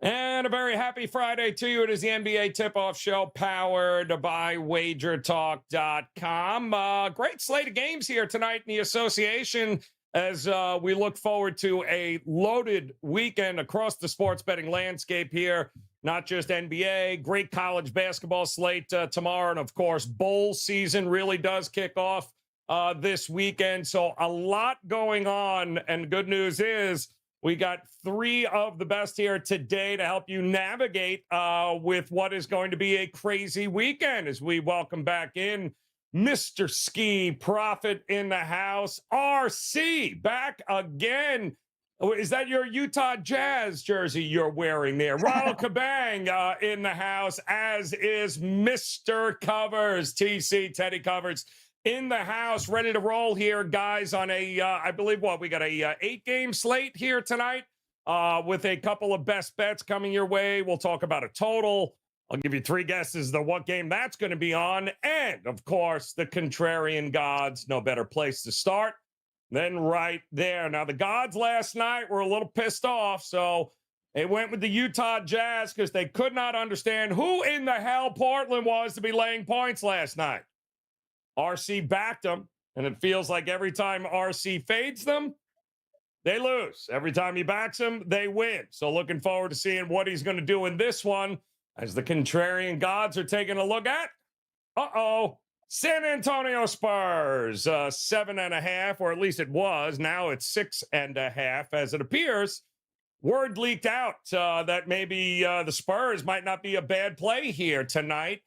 And a very happy Friday to you. It is the NBA Tip-Off Show powered by WagerTalk.com. Great slate of games here tonight in the association as we look forward to a loaded weekend across the sports betting landscape here. Not just NBA, great college basketball slate tomorrow. And, of course, bowl season really does kick off this weekend. So a lot going on. And good news is we got three of the best here today to help you navigate with what is going to be a crazy weekend as we welcome back in Mr. Skee, Prophet in the house, RC back again. Is that your Utah Jazz jersey you're wearing there? Ronald Kabang in the house, as is Mr. Covers, TC Teddy Covers in the house, ready to roll here, guys, on a, I believe, we got a 8-game slate here tonight with a couple of best bets coming your way. We'll talk about a total. I'll give you 3 guesses the what game that's going to be on. And, of course, the contrarian gods. No better place to start than right there. Now, the gods last night were a little pissed off, so they went with the Utah Jazz because they could not understand who in the hell Portland was to be laying points last night. RC backed them, and it feels like every time RC fades them, they lose. Every time he backs them, they win. So looking forward to seeing what he's going to do in this one as the contrarian gods are taking a look at, San Antonio Spurs, 7.5, or at least it was. Now it's 6.5, as it appears. Word leaked out that maybe the Spurs might not be a bad play here tonight.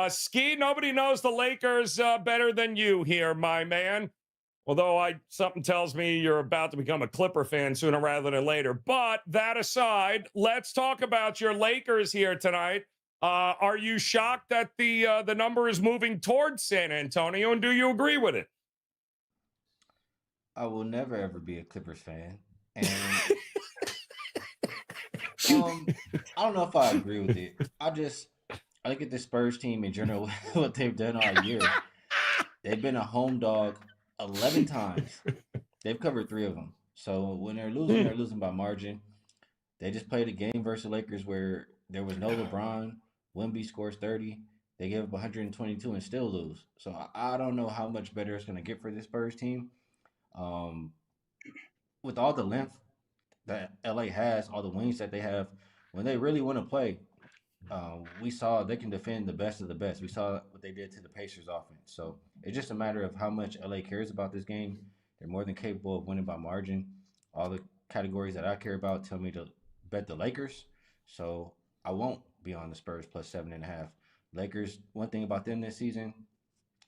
Skee, nobody knows the Lakers better than you here, my man. Although something tells me you're about to become a Clipper fan sooner rather than later. But that aside, let's talk about your Lakers here tonight. Are you shocked that the number is moving towards San Antonio, and do you agree with it? I will never ever be a Clippers fan, and I don't know if I agree with it. I look at the Spurs team in general, what they've done all year. They've been a home dog 11 times. They've covered 3 of them. So when they're losing by margin. They just played a game versus the Lakers where there was no LeBron. Wemby scores 30. They give up 122 and still lose. So I don't know how much better it's going to get for this Spurs team. With all the length that LA has, all the wings that they have, when they really want to play, we saw they can defend the best of the best. We saw what they did to the Pacers offense. So it's just a matter of how much LA cares about this game. They're more than capable of winning by margin. All the categories that I care about tell me to bet the Lakers. So I won't be on the Spurs plus 7.5. Lakers, one thing about them this season,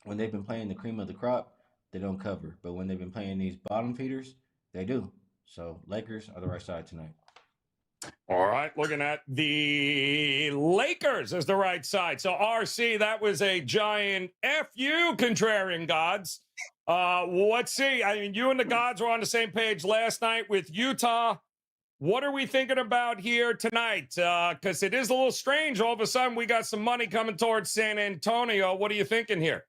when they've been playing the cream of the crop, they don't cover. But when they've been playing these bottom feeders, they do. So Lakers are the right side tonight. All right, looking at the Lakers as the right side. So, RC, that was a giant FU, contrarian gods. Let's see. I mean, you and the gods were on the same page last night with Utah. What are we thinking about here tonight? Because it is a little strange. All of a sudden, we got some money coming towards San Antonio. What are you thinking here?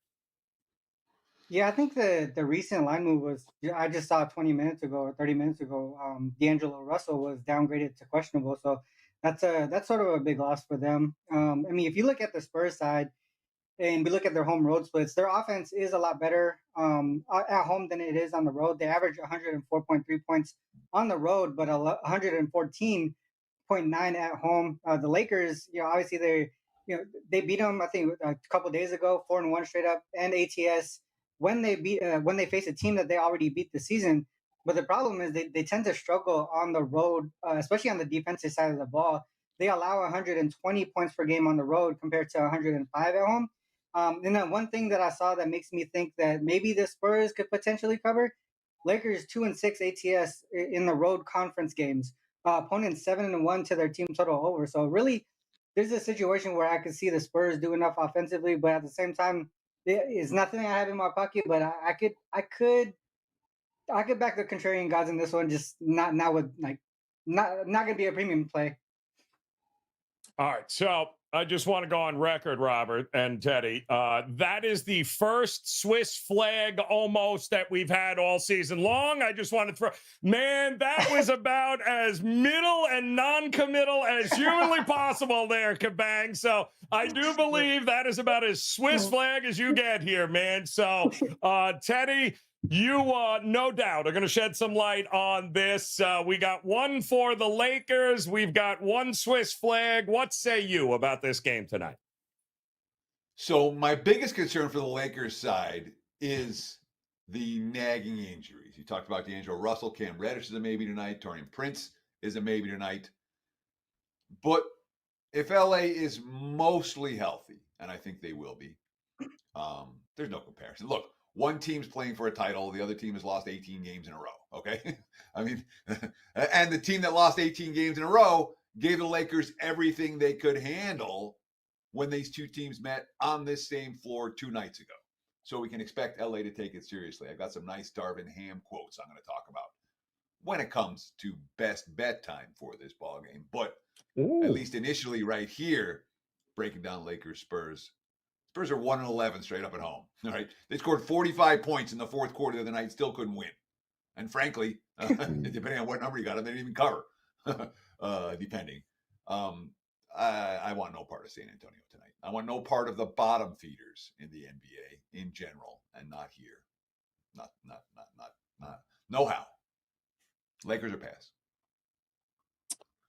Yeah, I think the recent line move was, I just saw 20 minutes ago or 30 minutes ago, D'Angelo Russell was downgraded to questionable. So that's sort of a big loss for them. I mean, if you look at the Spurs side and we look at their home road splits, their offense is a lot better at home than it is on the road. They average 104.3 points on the road, but 114.9 at home. The Lakers, obviously they beat them, I think, a couple of days ago, 4-1 straight up, and ATS when they face a team that they already beat this season. But the problem is they tend to struggle on the road, especially on the defensive side of the ball. They allow 120 points per game on the road compared to 105 at home. And then one thing that I saw that makes me think that maybe the Spurs could potentially cover, Lakers 2-6 ATS in the road conference games. Opponents 7-1 to their team total over. So really, there's a situation where I could see the Spurs do enough offensively, but at the same time, it's nothing I have in my pocket. But I could back the contrarian gods in this one. Just not with not gonna be a premium play. All right, so I just want to go on record, Robert and Teddy. That is the first Swiss flag almost that we've had all season long. I just want to throw, man, that was about as middle and non-committal as humanly possible there, Kabang. So I do believe that is about as Swiss flag as you get here, man. So, Teddy, you, no doubt, are going to shed some light on this. We got one for the Lakers. We've got one Swiss flag. What say you about this game tonight? So my biggest concern for the Lakers side is the nagging injuries. You talked about D'Angelo Russell. Cam Reddish is a maybe tonight. Taurean Prince is a maybe tonight. But if LA is mostly healthy, and I think they will be, there's no comparison. Look, one team's playing for a title. The other team has lost 18 games in a row. Okay. I mean, and the team that lost 18 games in a row gave the Lakers everything they could handle when these two teams met on this same floor 2 nights ago. So we can expect LA to take it seriously. I've got some nice Darvin Ham quotes I'm going to talk about when it comes to best bet time for this ball game. But at least initially right here, breaking down Lakers Spurs. Spurs are 1-11 straight up at home. All right. They scored 45 points in the fourth quarter of the night, still couldn't win. And frankly, depending on what number you got them, they didn't even cover, depending. I want no part of San Antonio tonight. I want no part of the bottom feeders in the NBA in general, and not here. Not, no how. Lakers are pass.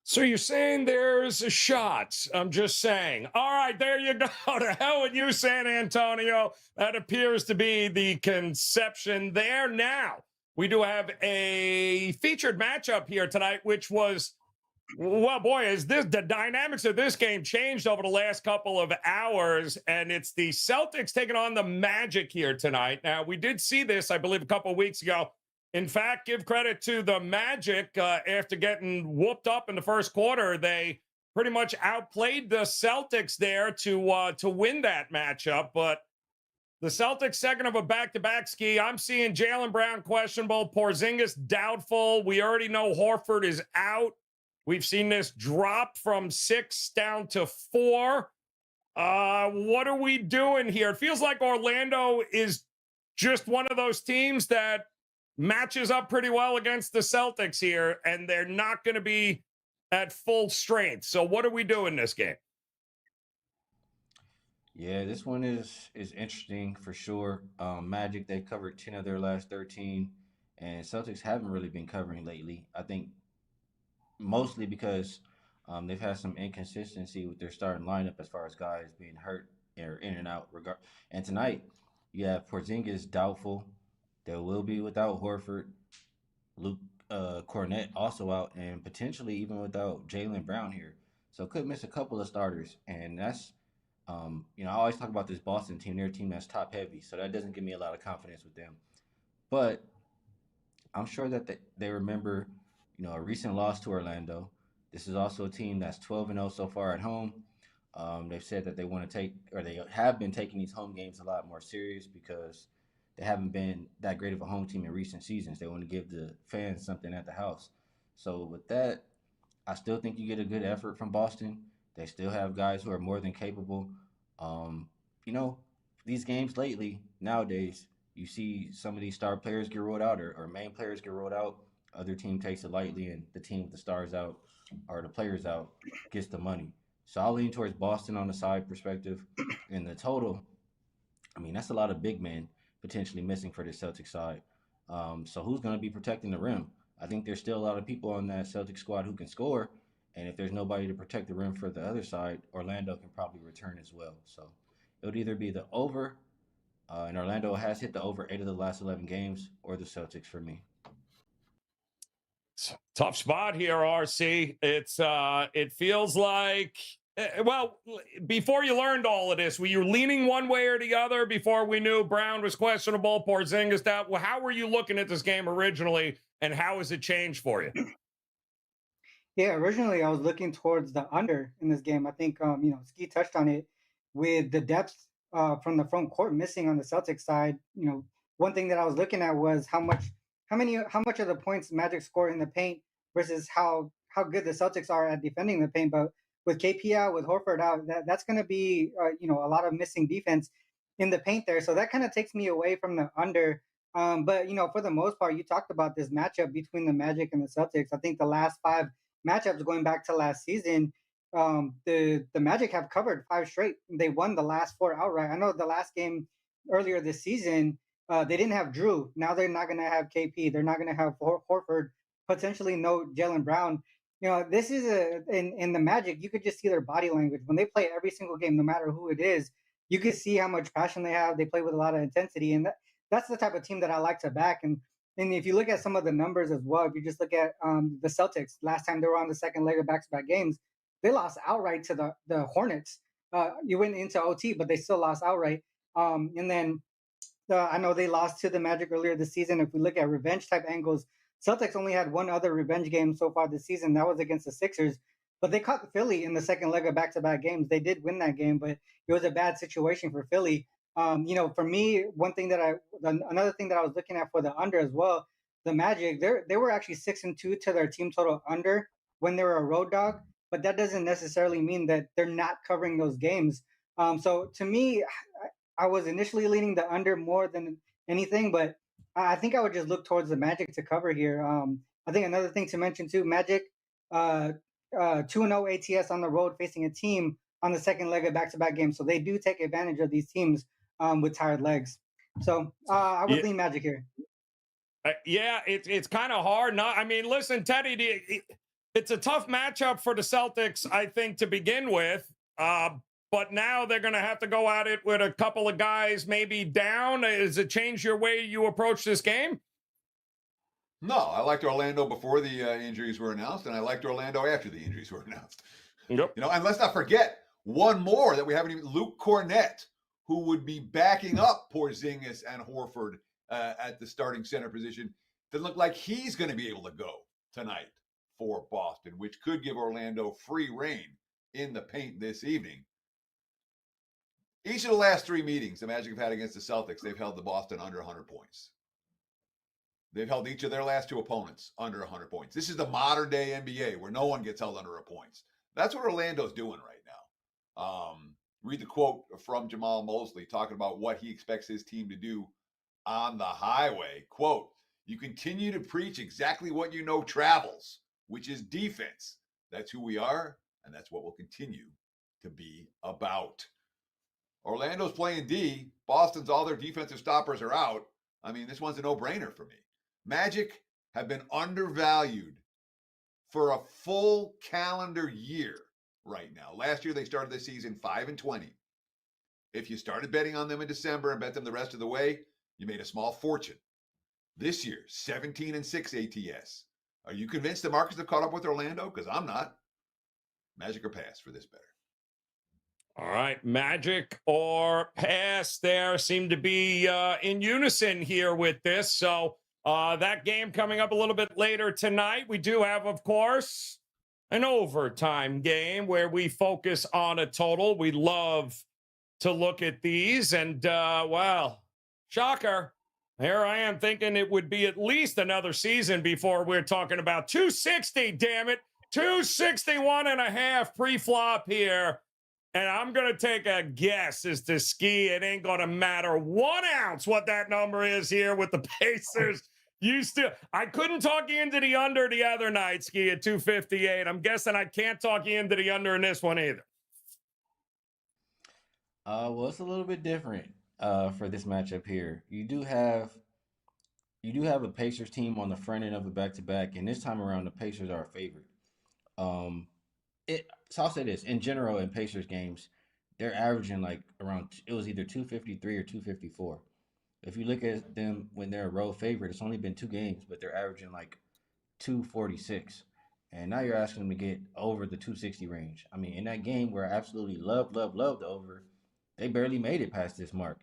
So you're saying there's a shot. I'm just saying. All right, there you go. To hell with you, San Antonio. That appears to be the conception there. Now, we do have a featured matchup here tonight, which was, well, boy, is this the dynamics of this game changed over the last couple of hours, and it's the Celtics taking on the Magic here tonight. Now, we did see this, I believe, a couple of weeks ago. In fact, give credit to the Magic. After getting whooped up in the first quarter, they pretty much outplayed the Celtics there to win that matchup. But the Celtics second of a back-to-back, Skee. I'm seeing Jaylen Brown questionable, Porzingis doubtful. We already know Horford is out. We've seen this drop from 6 down to 4. What are we doing here? It feels like Orlando is just one of those teams that matches up pretty well against the Celtics here, and they're not going to be at full strength. So what are we doing this game? Yeah, this one is interesting for sure. Magic, they covered 10 of their last 13, and Celtics haven't really been covering lately. I think mostly because they've had some inconsistency with their starting lineup as far as guys being hurt or in and out. And tonight, you have Porzingis doubtful. They will be without Horford, Luke Cornett also out, and potentially even without Jaylen Brown here. So could miss a couple of starters, and that's I always talk about this Boston team. They're a team that's top heavy, so that doesn't give me a lot of confidence with them. But I'm sure that they remember, a recent loss to Orlando. This is also a team that's 12-0 so far at home. They've said that they want to take, or they have been taking these home games a lot more serious because they haven't been that great of a home team in recent seasons. They want to give the fans something at the house. So with that, I still think you get a good effort from Boston. They still have guys who are more than capable. These games lately, nowadays, you see some of these star players get rolled out or main players get rolled out. Other team takes it lightly, and the team with the stars out or the players out gets the money. So I'll lean towards Boston on the side perspective. In the total, that's a lot of big men potentially missing for the Celtics side. So who's going to be protecting the rim? I think there's still a lot of people on that Celtics squad who can score. And if there's nobody to protect the rim for the other side, Orlando can probably return as well. So it would either be the over, and Orlando has hit the over 8 of the last 11 games, or the Celtics for me. Tough spot here, RC. It feels like, before you learned all of this, were you leaning one way or the other before we knew Brown was questionable, Porzingis out? Well, how were you looking at this game originally, and how has it changed for you? Yeah, originally I was looking towards the under in this game. I think Skee touched on it with the depth from the front court missing on the Celtics side. One thing that I was looking at was how much of the points Magic score in the paint versus how good the Celtics are at defending the paint. But with KP out, with Horford out, that's going to be a lot of missing defense in the paint there. So that kind of takes me away from the under. But for the most part, you talked about this matchup between the Magic and the Celtics. I think the last 5 matchups going back to last season, the Magic have covered 5 straight. They won the last 4 outright. I know the last game earlier this season, they didn't have Drew. Now they're not going to have KP. They're not going to have Horford. Potentially no Jalen Brown. This is in the Magic. You could just see their body language when they play every single game, no matter who it is. You could see how much passion they have. They play with a lot of intensity, and that's the type of team that I like to back. And if you look at some of the numbers as well, if you just look at the Celtics, last time they were on the second leg of back-to-back games, they lost outright to the Hornets. You went into OT, but they still lost outright. And then I know they lost to the Magic earlier this season. If we look at revenge type angles, Celtics only had one other revenge game so far this season. That was against the Sixers. But they caught Philly in the second leg of back-to-back games. They did win that game, but it was a bad situation for Philly. For me, another thing that I was looking at for the under as well, the Magic, they were actually 6-2 to their team total under when they were a road dog, but that doesn't necessarily mean that they're not covering those games. So to me, I was initially leaning the under more than anything, but I think I would just look towards the Magic to cover here. I think another thing to mention too, Magic, 2-0 ATS on the road facing a team on the second leg of back-to-back games. So they do take advantage of these teams with tired legs. So I would lean Magic here. It's kind of hard. Listen, Teddy, it's a tough matchup for the Celtics, I think, to begin with. But now they're going to have to go at it with a couple of guys maybe down. Does it change your way you approach this game? No, I liked Orlando before the injuries were announced, and I liked Orlando after the injuries were announced. Yep. And let's not forget one more that we haven't even, Luke Cornett, who would be backing up Porzingis and Horford at the starting center position. Doesn't look like he's going to be able to go tonight for Boston, which could give Orlando free reign in the paint this evening. Each of the last 3 meetings the Magic have had against the Celtics, they've held the Boston under 100 points. They've held each of their last 2 opponents under 100 points. This is the modern day NBA where no one gets held under a points. That's what Orlando's doing right now. Read the quote from Jamal Mosley talking about what he expects his team to do on the highway. Quote, "You continue to preach exactly what you know travels, which is defense. That's who we are, and that's what we'll continue to be about." Orlando's playing D. Boston's all their defensive stoppers are out. This one's a no-brainer for me. Magic have been undervalued for a full calendar year right now. Last year, they started the season 5-20. If you started betting on them in December and bet them the rest of the way, you made a small fortune. This year, 17-6 ATS. Are you convinced the markets have caught up with Orlando? Because I'm not. Magic or pass for this better. All right, Magic or pass there seem to be in unison here with this. So that game coming up a little bit later tonight. We do have, of course, an overtime game where we focus on a total. We love to look at these. And, shocker. Here I am thinking it would be at least another season before we're talking about 260, damn it. 261.5 pre-flop here. And I'm going to take a guess as to Skee. It ain't going to matter 1 ounce what that number is here with the Pacers. I couldn't talk you into the under the other night, Skee, at 258. I'm guessing I can't talk you into the under in this one either. Well, it's a little bit different for this matchup here. You do have a Pacers team on the front end of a back-to-back, and this time around, the Pacers are a favorite. So I'll say this, in general, in Pacers games, they're averaging it was either 253 or 254. If you look at them when they're a road favorite, it's only been 2 games, but they're averaging 246. And now you're asking them to get over the 260 range. In that game where I absolutely loved the over, they barely made it past this mark.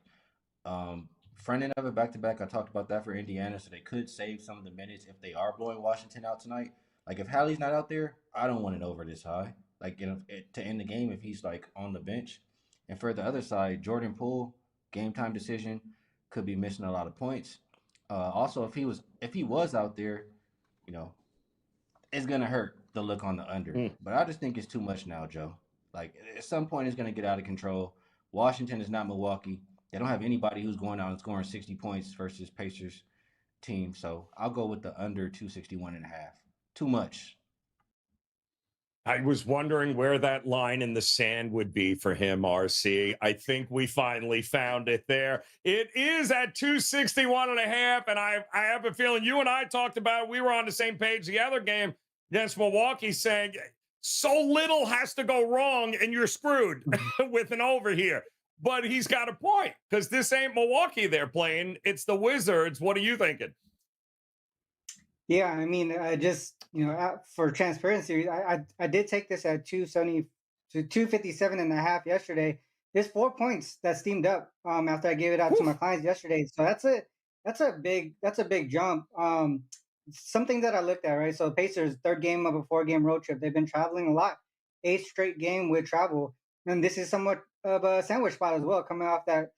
Front end of it back-to-back, I talked about that for Indiana, so they could save some of the minutes if they are blowing Washington out tonight. If Hallie's not out there, I don't want it over this high. To end the game if he's on the bench. And for the other side, Jordan Poole, game time decision, could be missing a lot of points. Also, if he was out there, it's gonna hurt the look on the under. Mm. But I just think it's too much now, Joe. Like at some point, it's going to get out of control. Washington is not Milwaukee. They don't have anybody who's going out and scoring 60 points versus Pacers team. So I'll go with the under 261.5. Too much. I was wondering where that line in the sand would be for him, RC. I think we finally found it there. It is at 261.5, and I have a feeling you and I talked about it. We were on the same page the other game against Milwaukee, saying so little has to go wrong and you're screwed with an over here. But he's got a point, because this ain't Milwaukee they're playing. It's the Wizards. What are you thinking? Yeah, I mean, just for transparency, I did take this at 270 to 257.5 yesterday. There's 4 points that steamed up after I gave it out to my clients yesterday. So that's a big jump. Something that I looked at, right? So Pacers, third game of a 4-game road trip. They've been traveling a lot, 8th straight game with travel, and this is somewhat of a sandwich spot as well, coming off that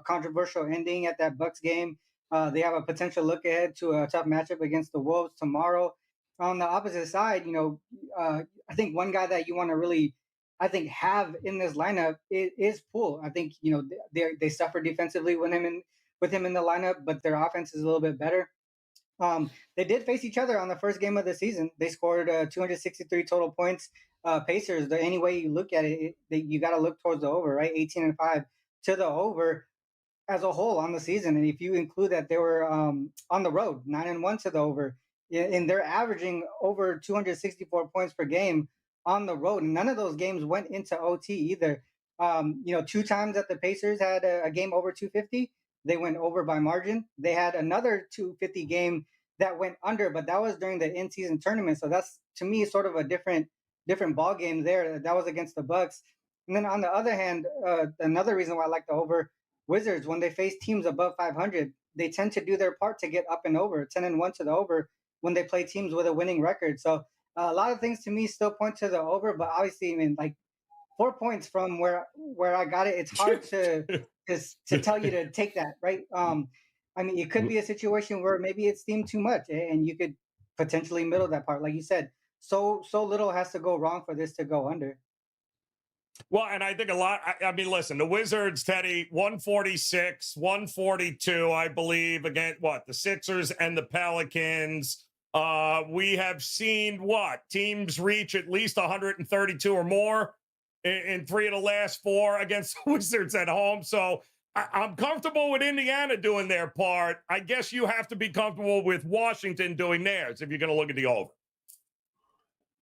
controversial ending at that Bucks game. They have a potential look ahead to a tough matchup against the Wolves tomorrow. On the opposite side, I think one guy that you want to really, I think, have in this lineup is Poole. I think they suffer defensively with him in the lineup, but their offense is a little bit better. They did face each other on the first game of the season. They scored 263 total points. Pacers, any way you look at it, you got to look towards the over, right? 18-5 to the over as a whole on the season. And if you include that they were on the road, 9-1 to the over, and they're averaging over 264 points per game on the road. And none of those games went into OT either. 2 times that the Pacers had a game over 250, they went over by margin. They had another 250 game that went under, but that was during the in-season tournament. So that's, to me, sort of a different ball game there. That was against the Bucks. And then on the other hand, another reason why I like the over, Wizards, when they face teams above 500, they tend to do their part to get up and over, 10-1 to the over when they play teams with a winning record. So a lot of things to me still point to the over, but obviously, I mean, like 4 points from where I got it, it's hard to tell you to take that, right? I mean, it could be a situation where maybe it's steamed too much, and you could potentially middle that part, like you said. So little has to go wrong for this to go under. Well, and I think a lot, I mean, listen, the Wizards, Teddy, 146, 142, I believe, against the Sixers and the Pelicans. We have seen teams reach at least 132 or more in 3 of the last 4 against the Wizards at home. So I'm comfortable with Indiana doing their part. I guess you have to be comfortable with Washington doing theirs if you're going to look at the over.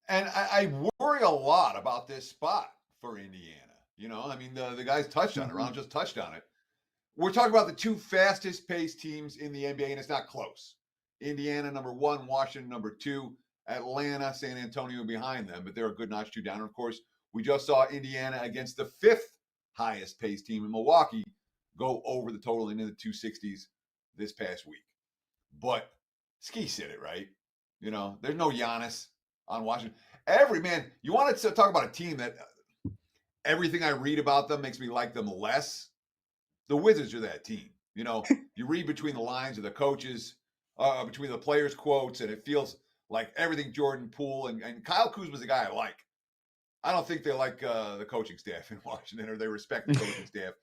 And I worry a lot about this spot for Indiana. I mean, the guys touched on it. Ron just touched on it. We're talking about the 2 fastest paced teams in the NBA, and it's not close. Indiana, number 1, Washington, number 2, Atlanta, San Antonio behind them, but they're a good notch 2 down. And of course, we just saw Indiana against the 5th highest paced team in Milwaukee go over the total into the 260s this past week. But Skee said it, right? There's no Giannis on Washington. You want to talk about a team that everything I read about them makes me like them less. The Wizards are that team. You read between the lines of the coaches, between the players' quotes, and it feels like everything Jordan Poole and Kyle Kuzma's the guy I like. I don't think they like the coaching staff in Washington, or they respect the coaching staff.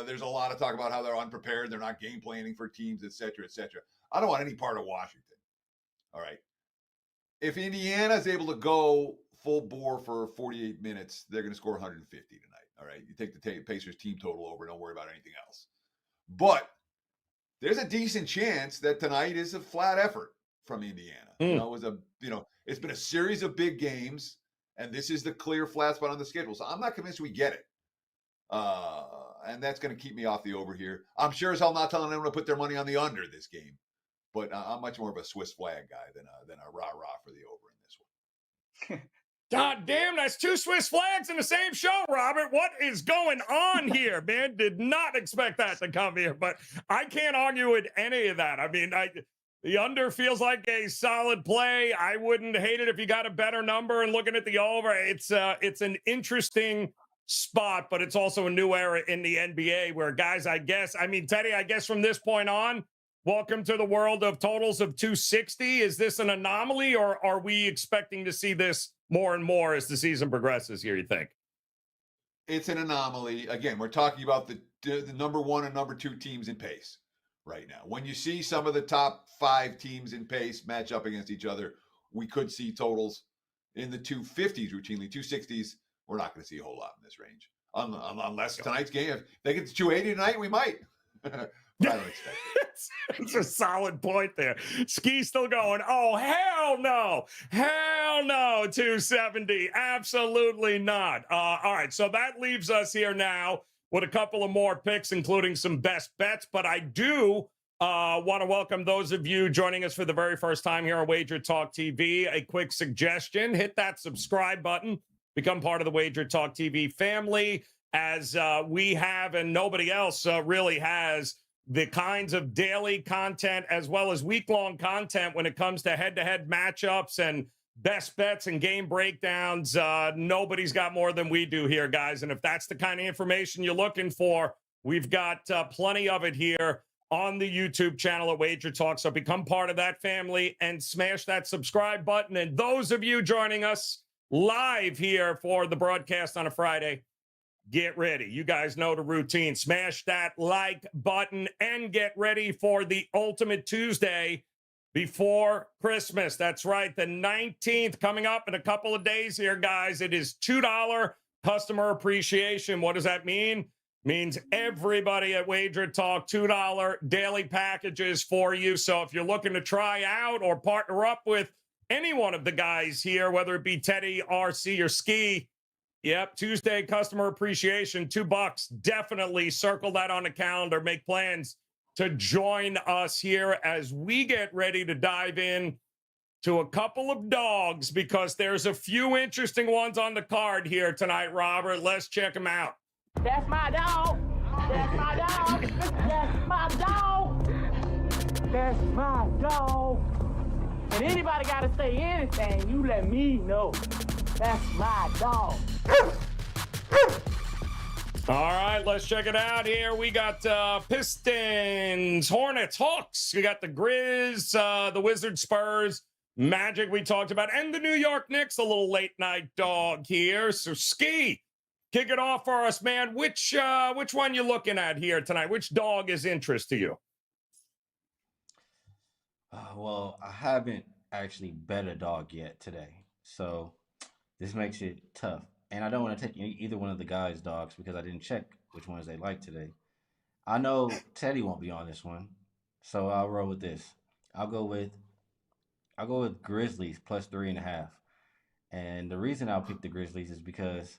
There's a lot of talk about how they're unprepared, they're not game planning for teams, et cetera, et cetera. I don't want any part of Washington. All right. If Indiana is able to go full bore for 48 minutes, they're going to score 150 tonight. All right. You take the Pacers team total over, don't worry about anything else. But there's a decent chance that tonight is a flat effort from Indiana. It's been a series of big games, and this is the clear flat spot on the schedule. So I'm not convinced we get it. And that's going to keep me off the over here. I'm sure as hell not telling them to put their money on the under this game. But I'm much more of a Swiss flag guy than a rah-rah for the over in this one. God damn, that's 2 Swiss flags in the same show, Robert. What is going on here, man? Did not expect that to come here, but I can't argue with any of that. I mean, the under feels like a solid play. I wouldn't hate it if you got a better number and looking at the over. It's an interesting spot, but it's also a new era in the NBA where guys, Teddy, I guess from this point on, welcome to the world of totals of 260. Is this an anomaly, or are we expecting to see this more and more as the season progresses here, you think? It's an anomaly. Again, we're talking about the number 1 and number 2 teams in pace right now. When you see some of the top 5 teams in pace match up against each other, we could see totals in the 250s routinely. 260s, we're not going to see a whole lot in this range. Unless tonight's game, if they get to 280 tonight, we might. But I don't expect it. It's a solid point there. Skee's still going, oh, hell no. Hell no, 270. Absolutely not. All right, so that leaves us here now with a couple of more picks, including some best bets. But I do want to welcome those of you joining us for the very first time here on Wager Talk TV. A quick suggestion, hit that subscribe button. Become part of the Wager Talk TV family, as we have and nobody else really has the kinds of daily content as well as week-long content when it comes to head-to-head matchups and best bets and game breakdowns. Nobody's got more than we do here, guys. And if that's the kind of information you're looking for, we've got plenty of it here on the YouTube channel at Wager Talk. So become part of that family and smash that subscribe button. And those of you joining us live here for the broadcast on a Friday, get ready. You guys know the routine. Smash that like button and get ready for the ultimate Tuesday before Christmas. That's right, the 19th coming up in a couple of days here, guys. It is $2 customer appreciation. What does that mean? Means everybody at Wager Talk, $2 daily packages for you. So if you're looking to try out or partner up with any one of the guys here, whether it be Teddy, RC, or Skee, yep, Tuesday customer appreciation, $2. Definitely circle that on the calendar. Make plans to join us here as we get ready to dive in to a couple of dogs, because there's a few interesting ones on the card here tonight, Robert. Let's check them out. That's my dog. That's my dog. That's my dog. That's my dog. And anybody got to say anything, you let me know. That's my dog. All right, let's check it out here. We got Pistons, Hornets, Hawks. We got the Grizz, the Wizards, Spurs, Magic we talked about, and the New York Knicks, a little late night dog here. So Skee, kick it off for us, man. Which one you looking at here tonight? Which dog is interest to you? Well, I haven't actually bet a dog yet today, so this makes it tough. And I don't want to take either one of the guys' dogs because I didn't check which ones they like today. I know Teddy won't be on this one, so I'll roll with this. I'll go with Grizzlies plus 3.5. And the reason I'll pick the Grizzlies is because,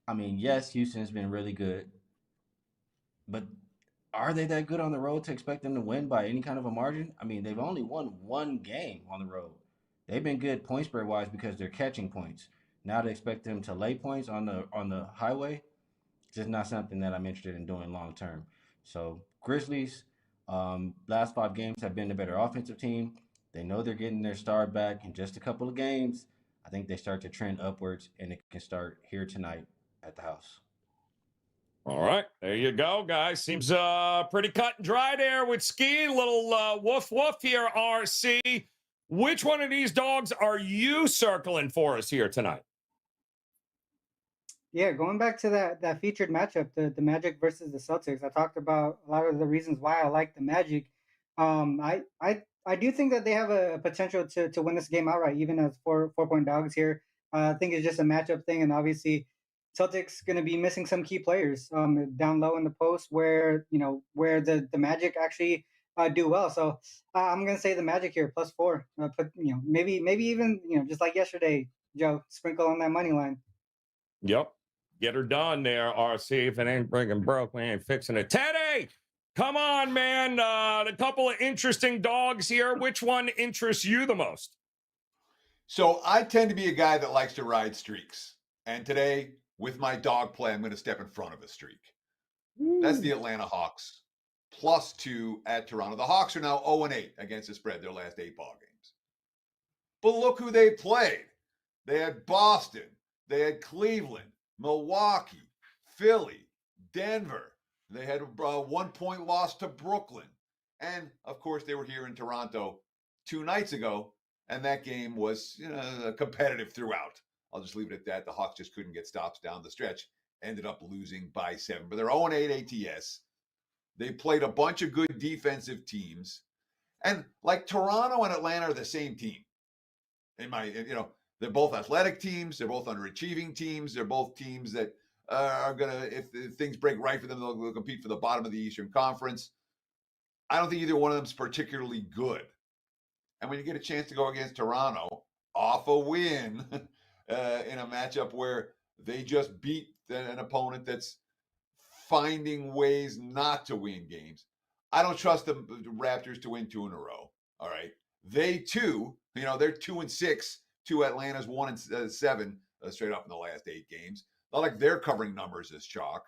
I mean, yes, Houston's been really good, but are they that good on the road to expect them to win by any kind of a margin? I mean, they've only won one game on the road. They've been good point spread wise because they're catching points. Now to expect them to lay points on the highway, it's just not something that I'm interested in doing long term. So Grizzlies, last 5 games have been the better offensive team. They know they're getting their star back in just a couple of games. I think they start to trend upwards, and it can start here tonight at the house. All right, there you go, guys. Seems pretty cut and dry there with Skee. Little woof woof here, RC. Which one of these dogs are you circling for us here tonight? Yeah, going back to that featured matchup, the Magic versus the Celtics. I talked about a lot of the reasons why I like the Magic. I do think that they have a potential to win this game outright, even as 4-point dogs here. I think it's just a matchup thing, and obviously Celtics going to be missing some key players down low in the post where the Magic actually do well. So I'm going to say the Magic here plus 4. Maybe even just like yesterday, Joe, sprinkle on that money line. Yep. Get her done there, RC. If it ain't breaking broke, we ain't fixing it. Teddy, come on, man. A couple of interesting dogs here. Which one interests you the most? So I tend to be a guy that likes to ride streaks. And today, with my dog play, I'm going to step in front of a streak. That's the Atlanta Hawks. Plus 2 at Toronto. The Hawks are now 0-8 against the spread their last 8 ball games. But look who they played. They had Boston. They had Cleveland, Milwaukee, Philly, Denver. They had a 1-point loss to Brooklyn. And of course, they were here in Toronto 2 nights ago, and that game was competitive throughout. I'll just leave it at that. The Hawks just couldn't get stops down the stretch. Ended up losing by 7. But they're 0-8 ATS. They played a bunch of good defensive teams. And like Toronto and Atlanta are the same team. They're both athletic teams. They're both underachieving teams. They're both teams that are going to, if things break right for them, they'll compete for the bottom of the Eastern Conference. I don't think either one of them is particularly good. And when you get a chance to go against Toronto off a win in a matchup where they just beat an opponent that's finding ways not to win games, I don't trust the Raptors to win 2 in a row. All right. They too, they're 2-6 to Atlanta's 1-7 straight up in the last 8 games. Not like they're covering numbers as chalk.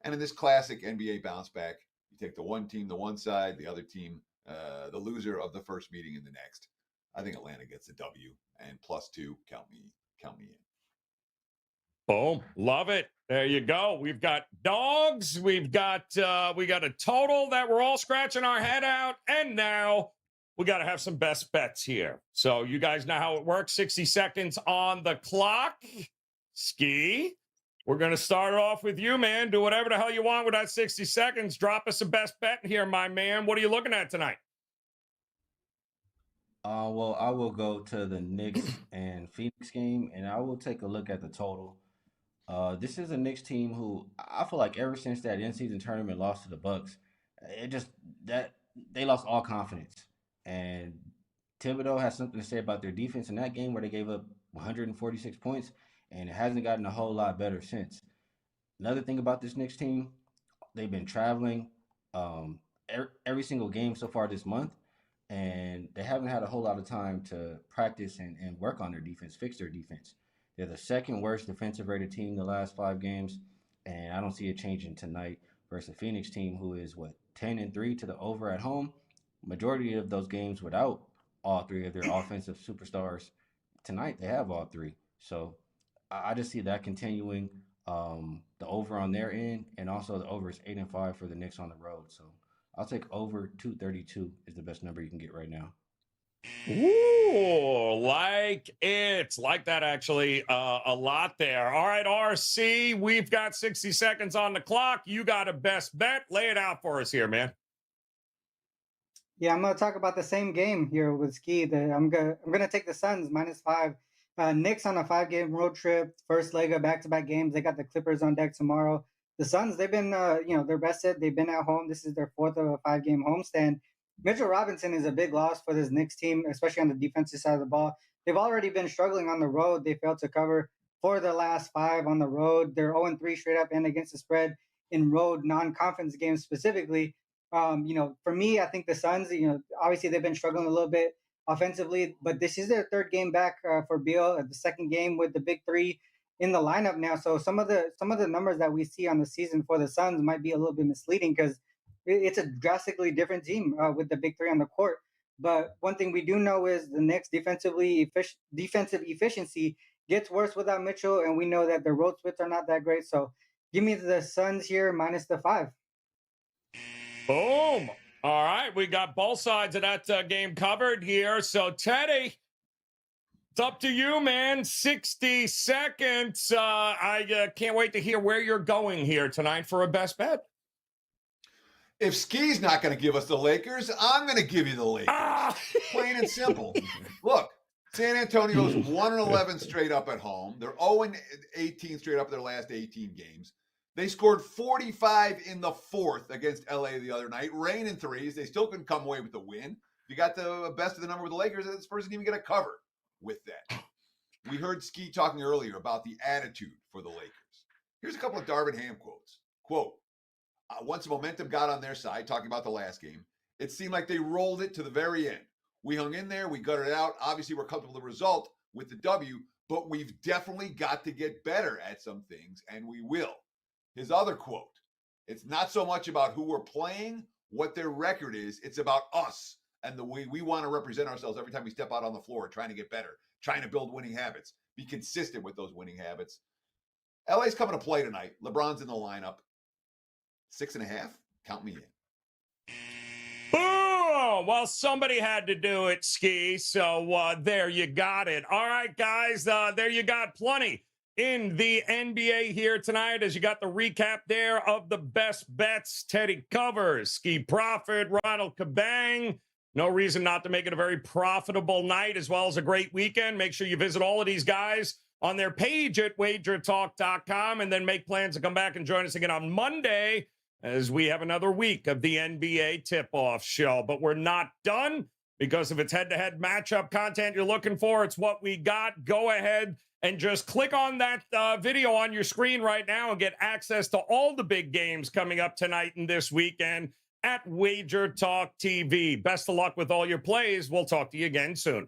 And in this classic NBA bounce back, you take the one team, the one side, the other team, the loser of the first meeting in the next. I think Atlanta gets the W, and +2, count me in. Boom. Love it. There you go. We've got dogs. We got a total that we're all scratching our head out. And now we got to have some best bets here. So you guys know how it works. 60 seconds on the clock. Skee, we're going to start off with you, man. Do whatever the hell you want with that 60 seconds. Drop us a best bet here, my man. What are you looking at tonight? Well, I will go to the Knicks and Phoenix game, and I will take a look at the total. This is a Knicks team who I feel like ever since that in-season tournament loss to the Bucks, they lost all confidence. And Thibodeau has something to say about their defense in that game where they gave up 146 points, and it hasn't gotten a whole lot better since. Another thing about this Knicks team, they've been traveling every single game so far this month, and they haven't had a whole lot of time to practice and work on their defense, fix their defense. They're the second worst defensive rated team the last 5 games, and I don't see it changing tonight versus a Phoenix team who is 10-3 to the over at home. Majority of those games without all 3 of their offensive superstars. Tonight they have all 3, so I just see that continuing. The over on their end, and also the over is 8-5 for the Knicks on the road. So I'll take over 232 is the best number you can get right now. Ooh, like that actually a lot there. All right, RC, we've got 60 seconds on the clock. You got a best bet. Lay it out for us here, man. Yeah, I'm gonna talk about the same game here with Skee. I'm gonna take the Suns -5. Knicks on a 5-game road trip, first leg of back-to-back games. They got the Clippers on deck tomorrow. The Suns, they've been their best set. They've been at home. This is their 4th of a 5-game homestand. Mitchell Robinson is a big loss for this Knicks team, especially on the defensive side of the ball. They've already been struggling on the road. They failed to cover 4 of the last 5 on the road. They're 0-3 straight up and against the spread in road non-conference games specifically. For me, I think the Suns, obviously they've been struggling a little bit offensively, but this is their 3rd game back for Beal, the 2nd game with the big 3 in the lineup now. So some of the numbers that we see on the season for the Suns might be a little bit misleading because it's a drastically different team with the big 3 on the court. But one thing we do know is the Knicks defensive efficiency gets worse without Mitchell, and we know that the road splits are not that great. So give me the Suns here -5. Boom. All right, we got both sides of that game covered here. So, Teddy, it's up to you, man. 60 seconds. I can't wait to hear where you're going here tonight for a best bet. If Skee's not going to give us the Lakers, I'm going to give you the Lakers. Plain and simple. Look, San Antonio's 1-11 straight up at home. They're 0-18 straight up their last 18 games. They scored 45 in the 4th against LA the other night. Rain in threes. They still couldn't come away with the win. You got the best of the number with the Lakers, and this person didn't even get a cover with that. We heard Skee talking earlier about the attitude for the Lakers. Here's a couple of Darvin Ham quotes. Quote, once the momentum got on their side, talking about the last game, it seemed like they rolled it to the very end. We hung in there. We gutted it out. Obviously, we're comfortable with the result with the W, but we've definitely got to get better at some things, and we will. His other quote, it's not so much about who we're playing, what their record is. It's about us and the way we want to represent ourselves every time we step out on the floor, trying to get better, trying to build winning habits, be consistent with those winning habits. LA's coming to play tonight. LeBron's in the lineup. 6.5. Count me in. well, somebody had to do it, Skee. So there you got it. All right, guys, there you got plenty in the NBA here tonight as you got the recap there of the best bets. Teddy covers, Skee Profit, Ronald Kabang. No reason not to make it a very profitable night as well as a great weekend. Make sure you visit all of these guys on their page at WagerTalk.com and then make plans to come back and join us again on Monday as we have another week of the NBA tip-off show. But we're not done because if it's head-to-head matchup content you're looking for, it's what we got. Go ahead and just click on that video on your screen right now and get access to all the big games coming up tonight and this weekend at WagerTalk TV. Best of luck with all your plays. We'll talk to you again soon.